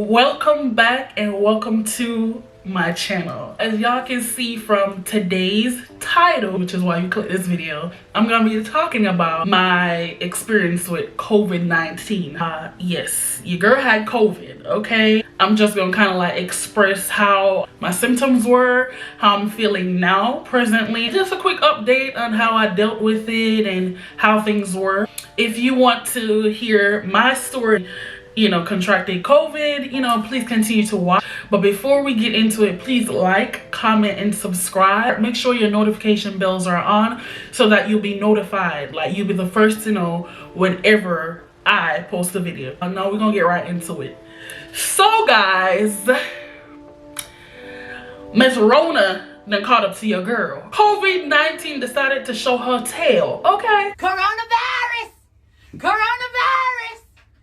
Welcome back and welcome to my channel. As y'all can see from today's title, which is why you click this video, I'm gonna be talking about my experience with COVID-19. Yes, your girl had COVID, okay? I'm just gonna kind of like express how my symptoms were, how I'm feeling now presently. Just a quick update on how I dealt with it and how things were. If you want to hear my story, contracting COVID, please continue to watch. But before we get into it, please like, comment, and subscribe. Make sure your notification bells are on so that you'll be notified. Like, you'll be the first to know whenever I post a video. Now we're gonna get right into it. So guys, Miss Rona done caught up to your girl. COVID-19 decided to show her tail, okay? Coronavirus!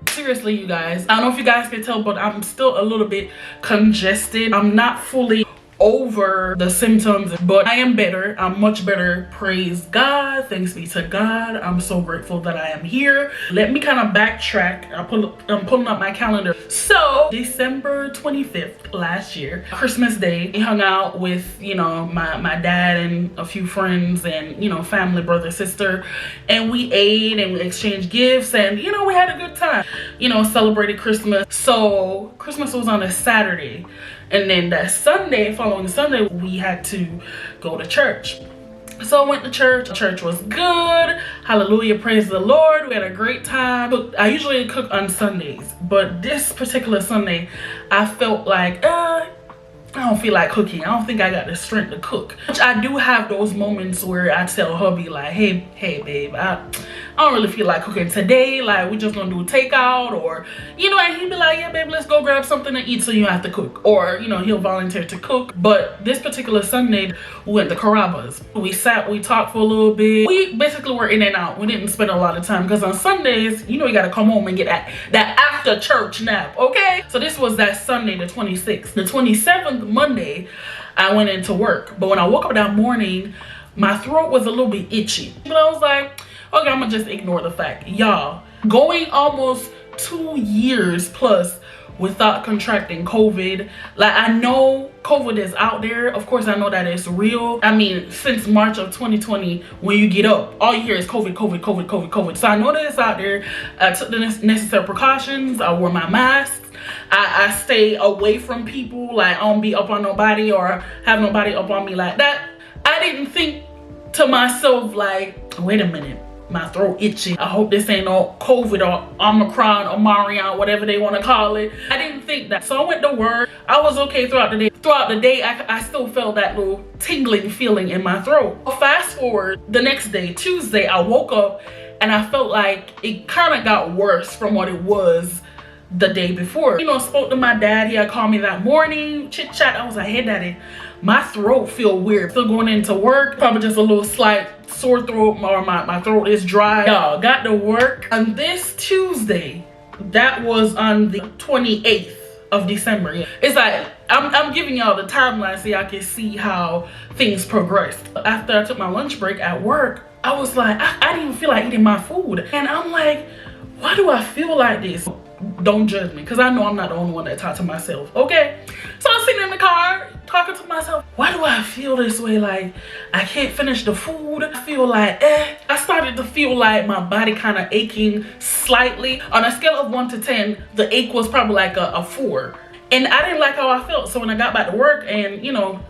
Seriously, you guys, I don't know if you guys can tell, but I'm still a little bit congested. I'm not fully over the symptoms, but I am better. I'm much better. Praise God. Thanks be to God. I'm so grateful that I am here. Let me kind of backtrack. I'm pulling up my calendar. So December 25th last year, Christmas Day, we hung out with my dad and a few friends and family, brother, sister, and we ate and we exchanged gifts and we had a good time, celebrated Christmas. So Christmas was on a Saturday, and then that following Sunday, we had to go to church. So I went to church. Church was good. Hallelujah, praise the Lord. We had a great time. I usually cook on Sundays, but this particular Sunday, I felt like, I don't feel like cooking. I don't think I got the strength to cook. Which I do have those moments where I tell hubby like, hey babe, I don't really feel like cooking today. Like, we just gonna do a takeout, or and he'd be like, yeah babe, let's go grab something to eat so you don't have to cook. Or he'll volunteer to cook. But this particular Sunday, we went to Carrabba's. We sat, we talked for a little bit. We basically were in and out. We didn't spend a lot of time because on Sundays, you gotta come home and get that after church nap, okay? So this was that Sunday, the 26th. The 27th, Monday, I went into work. But when I woke up that morning, my throat was a little bit itchy. But I was like, okay, I'm gonna just ignore the fact. Y'all, going almost 2 years plus without contracting COVID. Like, I know COVID is out there. Of course, I know that it's real. I mean, since March of 2020, when you get up, all you hear is COVID, COVID, COVID, COVID, COVID. So I know that it's out there. I took the necessary precautions. I wore my mask. I stay away from people. Like, I don't be up on nobody or have nobody up on me like that. I didn't think to myself like, wait a minute, my throat itchy. I hope this ain't no COVID or Omicron or Marion, whatever they want to call it. I didn't think that. So I went to work. I was okay throughout the day. Throughout the day, I still felt that little tingling feeling in my throat. Fast forward the next day, Tuesday, I woke up and I felt like it kind of got worse from what it was the day before. Spoke to my dad. He had called me that morning, chit chat. I was like, hey daddy, my throat feel weird. Still going into work, probably just a little slight sore throat, or my throat is dry. Y'all, got to work on this Tuesday. That was on the 28th of December. Yeah. It's like, I'm giving y'all the timeline so y'all can see how things progressed. After I took my lunch break at work, I was like, I didn't even feel like eating my food. And I'm like, why do I feel like this? Don't judge me, because I know I'm not the only one that talked to myself, okay? So I'm sitting in the car talking to myself, why do I feel this way? Like, I can't finish the food. I feel like I started to feel like my body kind of aching slightly. On a scale of 1 to 10, the ache was probably like a 4. And I didn't like how I felt. So when I got back to work and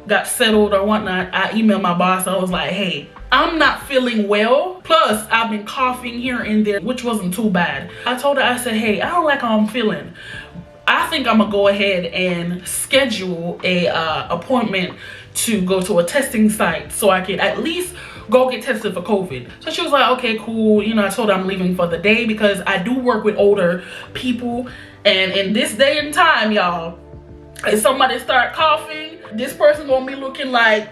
got settled or whatnot, I emailed my boss. I was like, hey, I'm not feeling well. Plus, I've been coughing here and there, which wasn't too bad. I told her, I said, hey, I don't like how I'm feeling. I think I'm gonna go ahead and schedule a appointment to go to a testing site so I could at least go get tested for COVID. So she was like, okay, cool. I told her I'm leaving for the day because I do work with older people. And in this day and time, y'all, if somebody start coughing, this person gonna be looking like,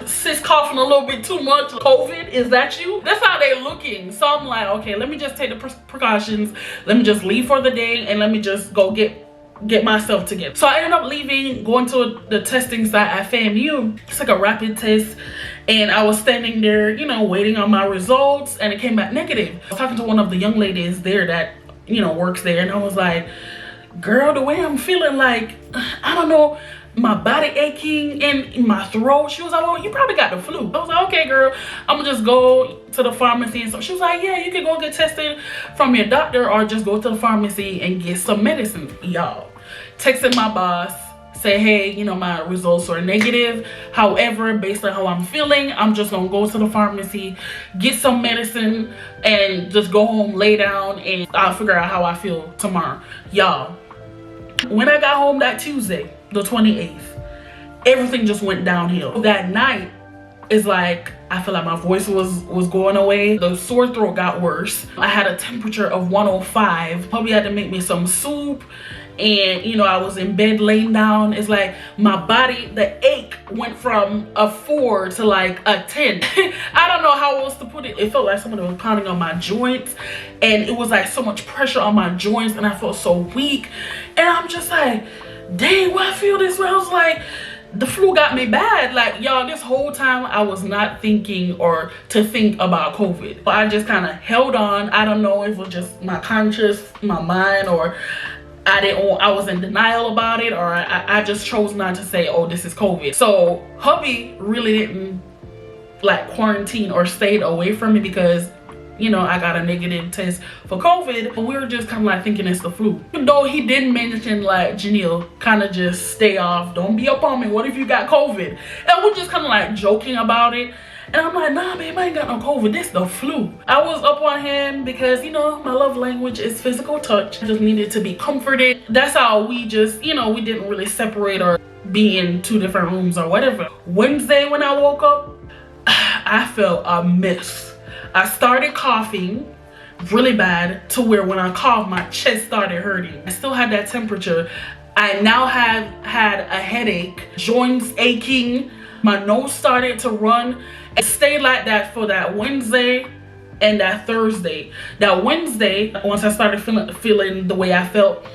sis coughing a little bit too much. COVID, is that you? That's how they looking. So I'm like, okay, let me just take the precautions. Let me just leave for the day and let me just go get myself together. So I ended up leaving, going to the testing site at FAMU. It's like a rapid test. And I was standing there, you know, waiting on my results, and it came back negative. I was talking to one of the young ladies there that, you know, works there, and I was like, girl, the way I'm feeling, like, I don't know, my body aching and my throat. She was like, well, you probably got the flu. I was like, okay, girl, I'm gonna just go to the pharmacy. And so she was like, yeah, you can go get tested from your doctor, or just go to the pharmacy and get some medicine. Y'all, texting my boss, say, hey, you know, my results are negative. However, based on how I'm feeling, I'm just gonna go to the pharmacy, get some medicine, and just go home, lay down, and I'll figure out how I feel tomorrow. Y'all, when I got home that Tuesday, the 28th, everything just went downhill. That night, it's like, I feel like my voice was going away. The sore throat got worse. I had a temperature of 105. Probably had to make me some soup. And, you know, I was in bed laying down. It's like my body, the ache went from a 4 to like a 10. I don't know how else to put it. It felt like somebody was pounding on my joints, and it was like so much pressure on my joints, and I felt so weak. And I'm just like, dang, why I feel this way? I was like, the flu got me bad. Like, y'all, this whole time I was not thinking or to think about COVID. I just kind of held on. I don't know if it was just my conscious, my mind, or I was in denial about it, or I just chose not to say, oh, this is COVID. So hubby really didn't like quarantine or stayed away from me, because, you know, I got a negative test for COVID. But we were just kind of like thinking it's the flu. Even though he didn't mention, like, Janelle, kind of just stay off, don't be up on me, what if you got COVID? And we're just kind of like joking about it. And I'm like, nah, babe, I ain't got no COVID. This the flu. I was up on him because, you know, my love language is physical touch. I just needed to be comforted. That's how we just, you know, we didn't really separate or be in 2 different rooms or whatever. Wednesday when I woke up, I felt a mess. I started coughing really bad, to where when I coughed, my chest started hurting. I still had that temperature. I now have had a headache, joints aching, my nose started to run. It stayed like that for that Wednesday and that Thursday. That Wednesday, once I started feeling the way I felt,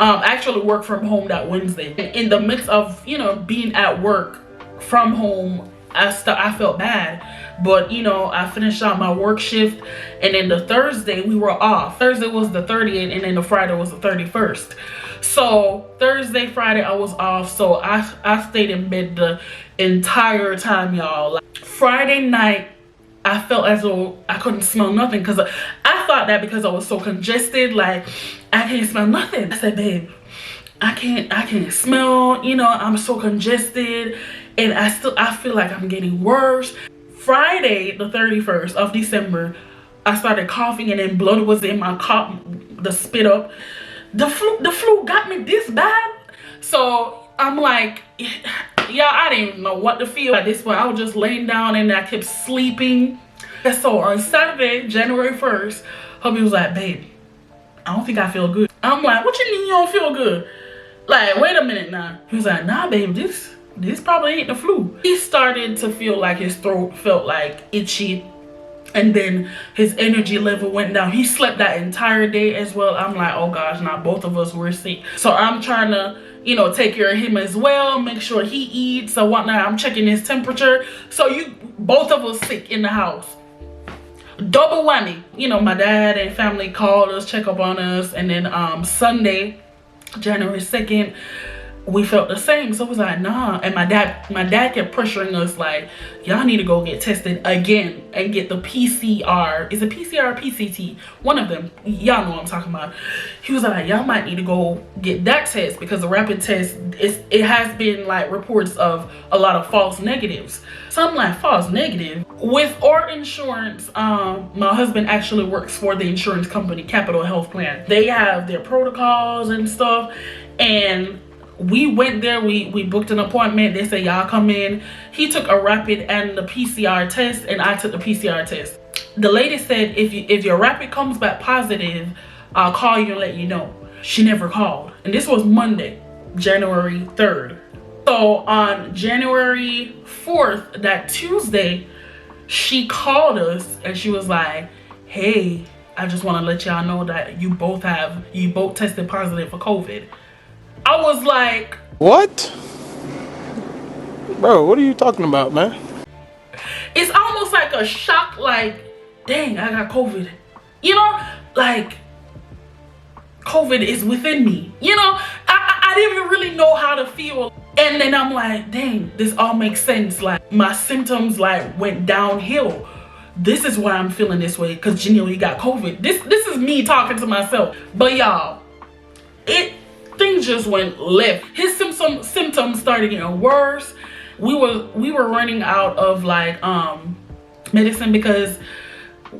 I actually worked from home that Wednesday. In the midst of, you know, being at work from home, I felt bad. But, you know, I finished out my work shift, and then the Thursday we were off. Thursday was the 30th, and then the Friday was the 31st. So Thursday, Friday I was off, so I stayed in bed the entire time, y'all. Like, Friday night, I felt as though I couldn't smell nothing, because I thought that because I was so congested, like, I can't smell nothing. I said, babe, I can't smell, you know, I'm so congested, and I feel like I'm getting worse. Friday, the 31st of December, I started coughing, and then blood was in my cough, the spit up. The flu got me this bad. So I'm like, yeah, I didn't know what to feel at this point. I was just laying down, and I kept sleeping. And so on Saturday, January 1st, hubby was like, babe, I don't think I feel good. I'm like, what you mean you don't feel good? Like, wait a minute now. He was like, nah, babe, this probably ain't the flu. He started to feel like his throat felt like itchy, and then his energy level went down. He slept that entire day as well. I'm like, oh gosh, now both of us were sick. So I'm trying to, you know, take care of him as well, make sure he eats or whatnot. I'm checking his temperature. So both of us sick in the house. Double whammy. You know, my dad and family called us, check up on us, and then Sunday, January 2nd, we felt the same. So it was like, nah. And my dad kept pressuring us, like, y'all need to go get tested again and get the PCR. Is it PCR or PCT? One of them. Y'all know what I'm talking about. He was like, y'all might need to go get that test, because the rapid test, it has been like reports of a lot of false negatives. So I'm like, false negative? With our insurance, my husband actually works for the insurance company, Capital Health Plan. They have their protocols and stuff, and we went there, we booked an appointment. They said, y'all come in. He took a rapid and the PCR test, and I took the PCR test. The lady said, if your rapid comes back positive, I'll call you and let you know. She never called. And this was Monday, January 3rd. So on January 4th, that Tuesday, she called us and she was like, hey, I just want to let y'all know that you both tested positive for COVID. I was like, what? Bro, what are you talking about, man? it's almost like a shock, like, dang, I got COVID. You know, like, COVID is within me. You know, I didn't even really know how to feel. And then I'm like, dang, this all makes sense. Like, my symptoms like went downhill. This is why I'm feeling this way, because Janelle, you got COVID. This is me talking to myself. But y'all, things just went left. His symptoms started getting worse. We were running out of like medicine, because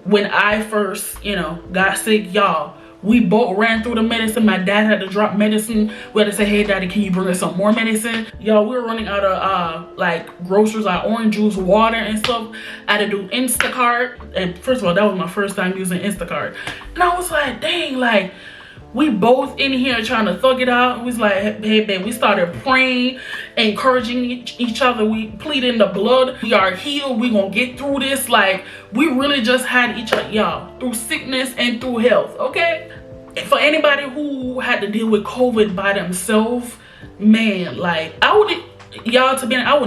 when I first, you know, got sick, y'all, we both ran through the medicine. My dad had to drop medicine. We had to say, hey daddy, can you bring us some more medicine? Y'all, we were running out of like groceries, like orange juice, water and stuff. I had to do Instacart. And first of all, that was my first time using Instacart. And I was like, dang, like, we both in here trying to thug it out. We was like, hey babe, we started praying, encouraging each other. We pleading the blood. We are healed. We gonna get through this. Like, we really just had each other, y'all, through sickness and through health, okay? And for anybody who had to deal with COVID by themselves, man, like, I would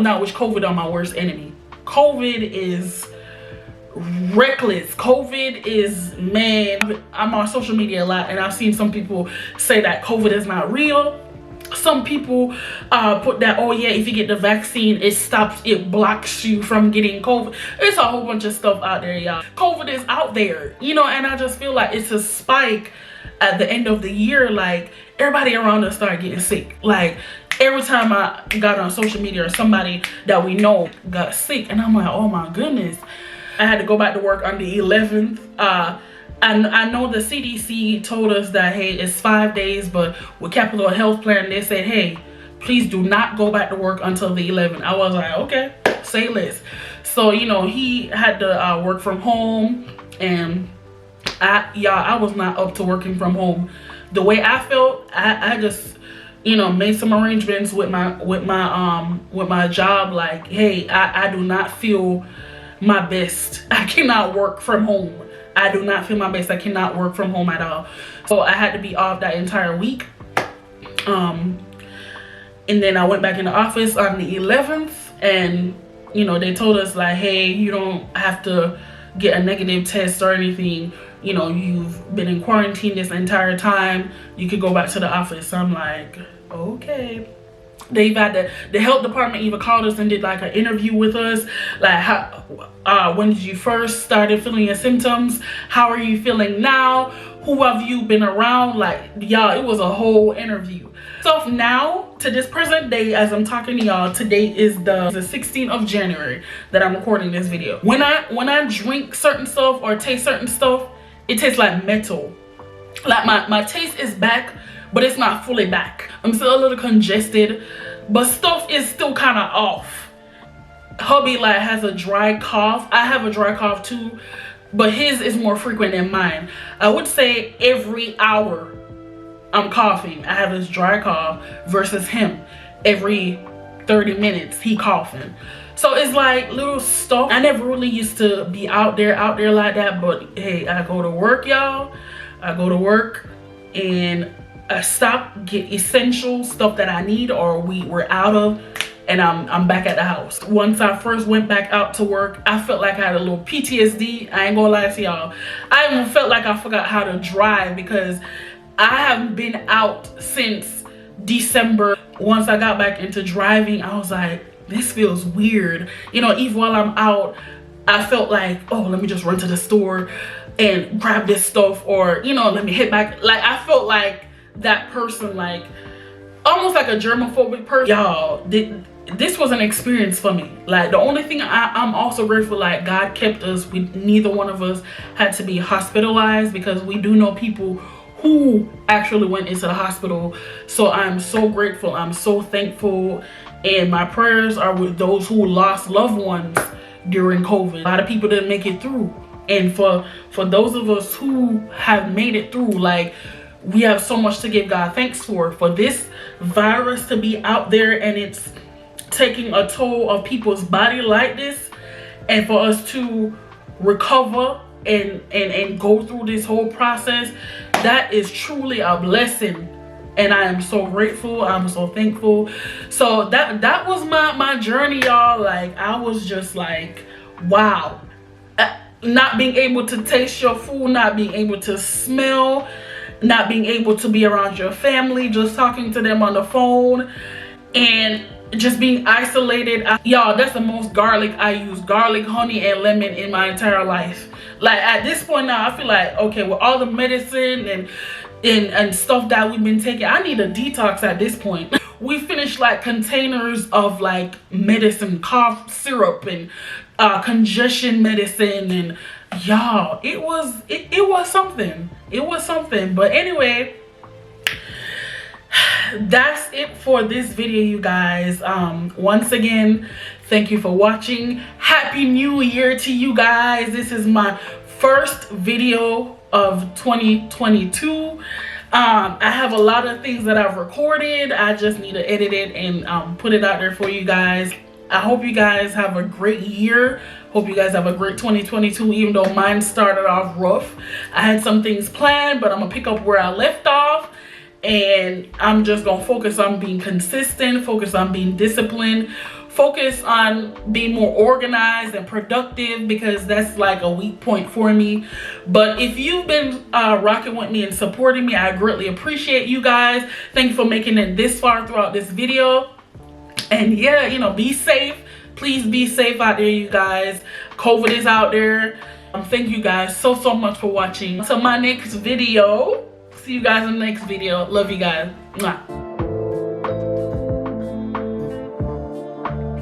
not wish COVID on my worst enemy. COVID is reckless. COVID is, man, I'm on social media a lot, and I've seen some people say that COVID is not real. Some people put that, oh yeah, if you get the vaccine, it blocks you from getting COVID. It's a whole bunch of stuff out there, y'all. COVID is out there, you know, and I just feel like it's a spike at the end of the year. Like, everybody around us started getting sick. Like, every time I got on social media, or somebody that we know got sick, and I'm like, oh my goodness. I had to go back to work on the 11th. And I know the CDC told us that, hey, it's 5 days, but with Capital Health Plan, they said, hey, please do not go back to work until the 11th. I was like, okay, say less. So, you know, he had to work from home, and I was not up to working from home. The way I felt, I just, you know, made some arrangements with my job. Like, hey, I do not feel my best. I cannot work from home. I do not feel my best. I cannot work from home at all. So I had to be off that entire week. And then I went back in the office on the 11th, and, you know, they told us like, hey, you don't have to get a negative test or anything. You know, you've been in quarantine this entire time. You could go back to the office. I'm like, okay. They've had the health department even called us and did like an interview with us, like, how when did you first started feeling your symptoms, how are you feeling now, who have you been around, like, y'all, it was a whole interview. So now to this present day, as I'm talking to y'all, today is the 16th of January that I'm recording this video. When I drink certain stuff or taste certain stuff, it tastes like metal. Like, my taste is back, but it's not fully back. I'm still a little congested, but stuff is still kind of off. Hubby like has a dry cough. I have a dry cough too, but his is more frequent than mine. I would say every hour I'm coughing. I have this dry cough versus him. Every 30 minutes he coughing. So it's like little stuff. I never really used to be out there like that, but hey, I go to work, y'all. I go to work and I stop, get essential stuff that I need or we're out of, and I'm back at the house. Once I first went back out to work, I felt like I had a little PTSD. I ain't gonna lie to y'all. I even felt like I forgot how to drive, because I haven't been out since December. Once I got back into driving, I was like, this feels weird. You know, even while I'm out, I felt like, oh, let me just run to the store and grab this stuff, or, you know, let me hit back. Like, I felt like that person, like almost like a germophobic person. Y'all, this was an experience for me. Like, the only thing I'm also grateful, like, God kept us. Neither one of us had to be hospitalized, because we do know people who actually went into the hospital. So I'm so grateful. I'm so thankful, and my prayers are with those who lost loved ones during COVID. A lot of people didn't make it through, and for those of us who have made it through, like, we have so much to give God thanks for this virus to be out there, and it's taking a toll of people's body like this, and for us to recover and go through this whole process, that is truly a blessing. And I am so grateful. I'm so thankful. So that was my journey, y'all. Like, I was just like, wow. Not being able to taste your food, not being able to smell, not being able to be around your family, just talking to them on the phone, and just being isolated. Y'all, that's the most garlic I use. Garlic, honey, and lemon in my entire life. Like at this point now, I feel like, okay, with all the medicine and stuff that we've been taking, I need a detox at this point. We finished like containers of like medicine, cough syrup, and congestion medicine, and y'all, it was something. It was something. But anyway, that's it for this video, you guys. Once again, thank you for watching. Happy New Year to you guys. This is my first video of 2022. I have a lot of things that I've recorded. I just need to edit it and put it out there for you guys. I hope you guys have a great year. Hope you guys have a great 2022, even though mine started off rough. I had some things planned, but I'm gonna pick up where I left off. And I'm just gonna focus on being consistent, focus on being disciplined, focus on being more organized and productive, because that's like a weak point for me. But if you've been rocking with me and supporting me, I greatly appreciate you guys. Thank you for making it this far throughout this video. And yeah, you know, be safe. Please be safe out there, you guys. COVID is out there. Thank you guys so much for watching. Until my next video. See you guys in the next video. Love you guys. Mwah.